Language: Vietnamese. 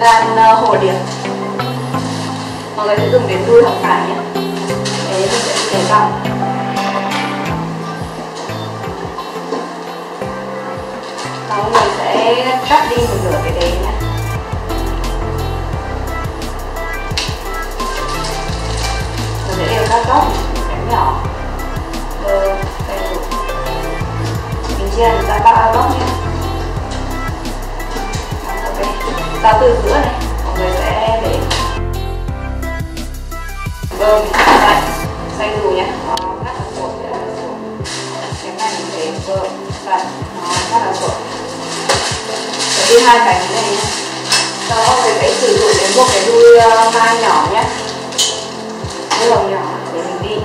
gan hồ điệp. Mọi người sẽ dùng đến đuôi hoặc phải nhé. Đấy, mình sẽ để vào. Và mình sẽ cắt đi một nửa cái đấy nhé. Mình sẽ đều cắt góc cái nhỏ. Đây rồi. Mình chia ra 3 góc nhé. Ok. Sau từ giữa này, mọi người sẽ để mình lại xay dù nhé. Nó cắt là sổ sẽ là sổ. Cái này mình để và nó cắt là sổ. Để đi 2 cánh này nhé. Sau đó mình sẽ sử dụng đến một cái đuôi mai nhỏ nhé. Đuôi hồng nhỏ để mình đi.